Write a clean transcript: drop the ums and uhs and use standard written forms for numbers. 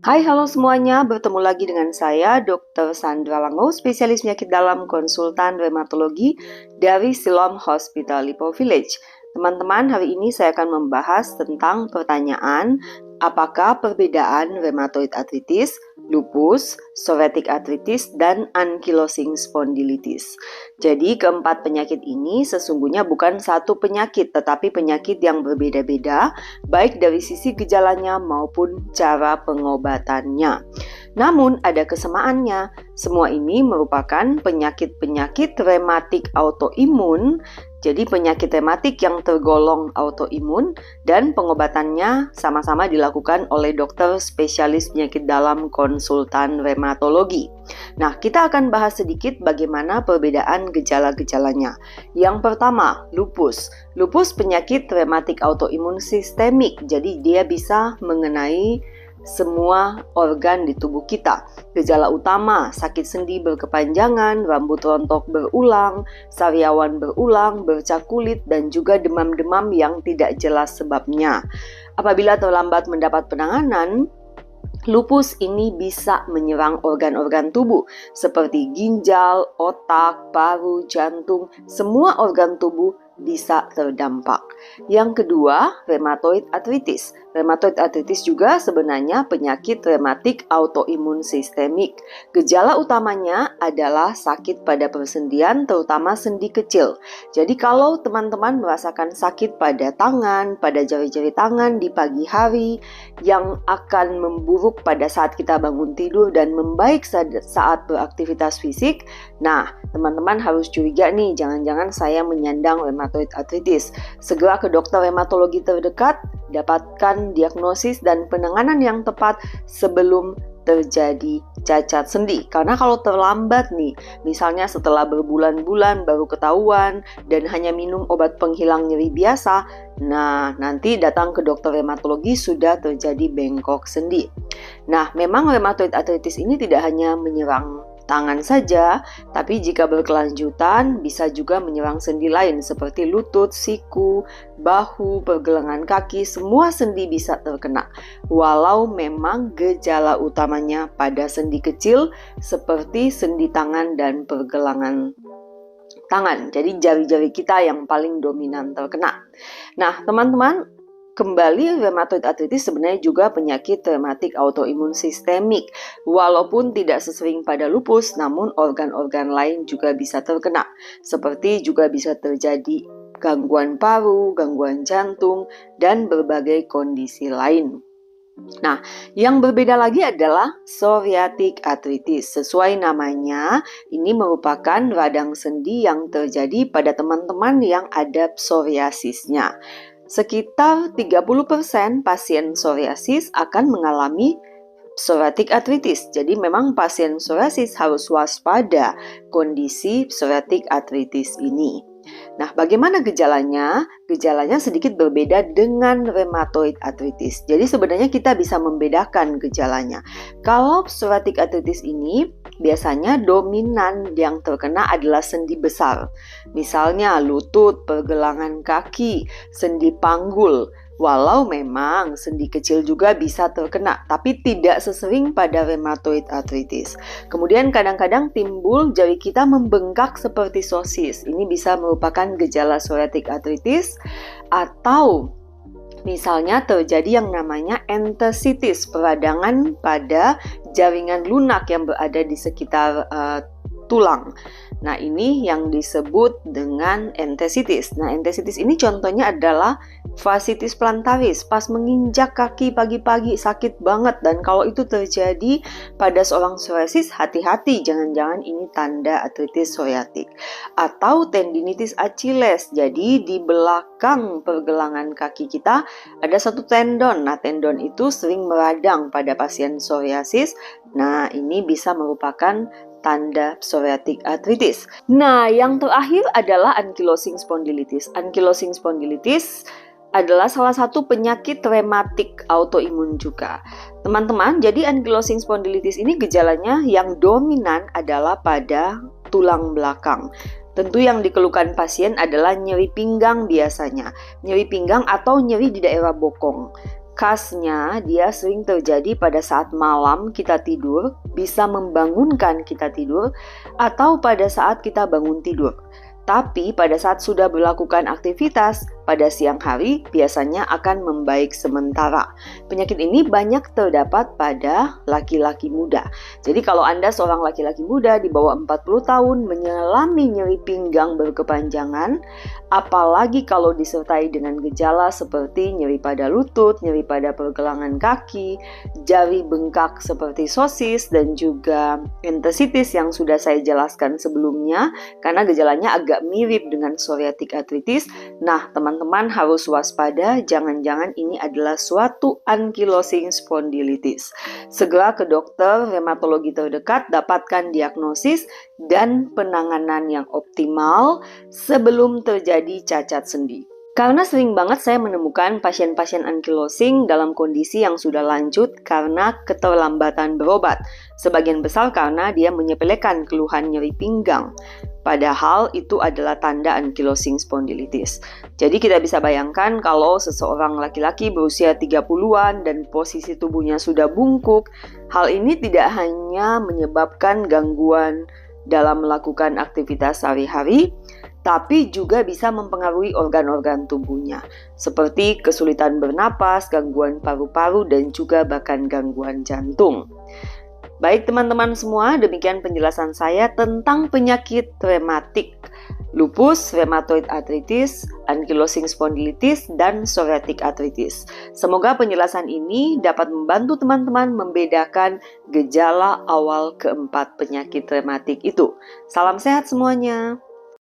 Hai, halo semuanya. Bertemu lagi dengan saya, Dr. Sandra Lango, spesialis penyakit dalam konsultan rheumatologi dari Siloam Hospital Lipo Village. Teman-teman, hari ini saya akan membahas tentang pertanyaan apakah perbedaan rheumatoid arthritis, lupus, psoriatic arthritis, dan ankylosing spondylitis. Jadi keempat penyakit ini sesungguhnya bukan satu penyakit, tetapi penyakit yang berbeda-beda, baik dari sisi gejalanya maupun cara pengobatannya. Namun ada kesamaannya, semua ini merupakan penyakit-penyakit rematik autoimun. Jadi penyakit rematik yang tergolong autoimun dan pengobatannya sama-sama dilakukan oleh dokter spesialis penyakit dalam konsultan rheumatologi. Nah, kita akan bahas sedikit bagaimana perbedaan gejala-gejalanya. Yang pertama, lupus. Lupus penyakit rematik autoimun sistemik, jadi dia bisa mengenai semua organ di tubuh kita. Gejala utama, sakit sendi berkepanjangan, rambut rontok berulang, sariawan berulang, bercak kulit, dan juga demam-demam yang tidak jelas sebabnya. Apabila terlambat mendapat penanganan, lupus ini bisa menyerang organ-organ tubuh seperti ginjal, otak, paru, jantung, semua organ tubuh bisa terdampak. Yang kedua, rheumatoid arthritis. Rheumatoid arthritis juga sebenarnya penyakit rematik autoimun sistemik. Gejala utamanya adalah sakit pada persendian, terutama sendi kecil. Jadi kalau teman-teman merasakan sakit pada tangan, pada jari-jari tangan di pagi hari, yang akan memburuk pada saat kita bangun tidur dan membaik saat beraktivitas fisik, nah teman-teman harus curiga nih, jangan-jangan saya menyandang rheumatoid arthritis. Segera ke dokter rheumatologi terdekat, dapatkan diagnosis dan penanganan yang tepat sebelum terjadi cacat sendi. Karena kalau terlambat nih, misalnya setelah berbulan-bulan baru ketahuan dan hanya minum obat penghilang nyeri biasa, nah nanti datang ke dokter rheumatologi sudah terjadi bengkok sendi. Nah, memang rheumatoid arthritis ini tidak hanya menyerang tangan saja, tapi jika berkelanjutan bisa juga menyerang sendi lain seperti lutut, siku, bahu, pergelangan kaki, semua sendi bisa terkena. Walau memang gejala utamanya pada sendi kecil seperti sendi tangan dan pergelangan tangan. Jadi jari-jari kita yang paling dominan terkena. Nah, teman-teman, kembali, rheumatoid arthritis sebenarnya juga penyakit rematik autoimun sistemik. Walaupun tidak sesering pada lupus, namun organ-organ lain juga bisa terkena. Seperti juga bisa terjadi gangguan paru, gangguan jantung, dan berbagai kondisi lain. Nah, yang berbeda lagi adalah psoriatic arthritis. Sesuai namanya, ini merupakan radang sendi yang terjadi pada teman-teman yang ada psoriasisnya. Sekitar 30% pasien psoriasis akan mengalami psoriatic arthritis. Jadi memang pasien psoriasis harus waspada kondisi psoriatic arthritis ini. Nah, bagaimana gejalanya? Gejalanya sedikit berbeda dengan rheumatoid arthritis. Jadi sebenarnya kita bisa membedakan gejalanya. Kalau psoriatic arthritis ini biasanya dominan yang terkena adalah sendi besar. Misalnya lutut, pergelangan kaki, sendi panggul. Walau memang sendi kecil juga bisa terkena, tapi tidak sesering pada rheumatoid arthritis. Kemudian kadang-kadang timbul jari kita membengkak seperti sosis. Ini bisa merupakan gejala psoriatic arthritis, atau misalnya terjadi yang namanya enthesitis, peradangan pada jaringan lunak yang berada di sekitar tulang. Nah, ini yang disebut dengan enthesitis. Nah, enthesitis ini contohnya adalah fasciitis plantaris. Pas menginjak kaki pagi-pagi sakit banget, dan kalau itu terjadi pada seorang psoriasis, hati-hati, jangan-jangan ini tanda artritis psoriatik. Atau tendinitis Achilles. Jadi di belakang pergelangan kaki kita ada satu tendon. Nah, tendon itu sering meradang pada pasien psoriasis. Nah, ini bisa merupakan tanda psoriatic arthritis. Nah, yang terakhir adalah ankylosing spondylitis. Ankylosing spondylitis adalah salah satu penyakit rematik autoimun juga. Teman-teman, jadi ankylosing spondylitis ini gejalanya yang dominan adalah pada tulang belakang. Tentu yang dikeluhkan pasien adalah nyeri pinggang biasanya. Nyeri pinggang atau nyeri di daerah bokong. Khasnya, dia sering terjadi pada saat malam kita tidur, bisa membangunkan kita tidur, atau pada saat kita bangun tidur. Tapi pada saat sudah melakukan aktivitas pada siang hari biasanya akan membaik sementara. Penyakit ini banyak terdapat pada laki-laki muda. Jadi kalau Anda seorang laki-laki muda di bawah 40 tahun mengalami nyeri pinggang berkepanjangan, apalagi kalau disertai dengan gejala seperti nyeri pada lutut, nyeri pada pergelangan kaki, jari bengkak seperti sosis, dan juga enthesitis yang sudah saya jelaskan sebelumnya, karena gejalanya agak mirip dengan psoriatic arthritis. Nah, teman-teman harus waspada, jangan-jangan ini adalah suatu ankylosing spondylitis. Segera ke dokter rheumatologi terdekat, dapatkan diagnosis dan penanganan yang optimal sebelum terjadi cacat sendi. Karena sering banget saya menemukan pasien-pasien ankylosing dalam kondisi yang sudah lanjut karena keterlambatan berobat. Sebagian besar karena dia menyepelekan keluhan nyeri pinggang. Padahal itu adalah tanda ankylosing spondylitis. Jadi kita bisa bayangkan kalau seseorang laki-laki berusia 30-an dan posisi tubuhnya sudah bungkuk, hal ini tidak hanya menyebabkan gangguan dalam melakukan aktivitas sehari-hari, tapi juga bisa mempengaruhi organ-organ tubuhnya, seperti kesulitan bernapas, gangguan paru-paru, dan juga bahkan gangguan jantung. Baik teman-teman semua, demikian penjelasan saya tentang penyakit rematik, lupus, rheumatoid arthritis, ankylosing spondylitis, dan psoriatic arthritis. Semoga penjelasan ini dapat membantu teman-teman membedakan gejala awal keempat penyakit rematik itu. Salam sehat semuanya!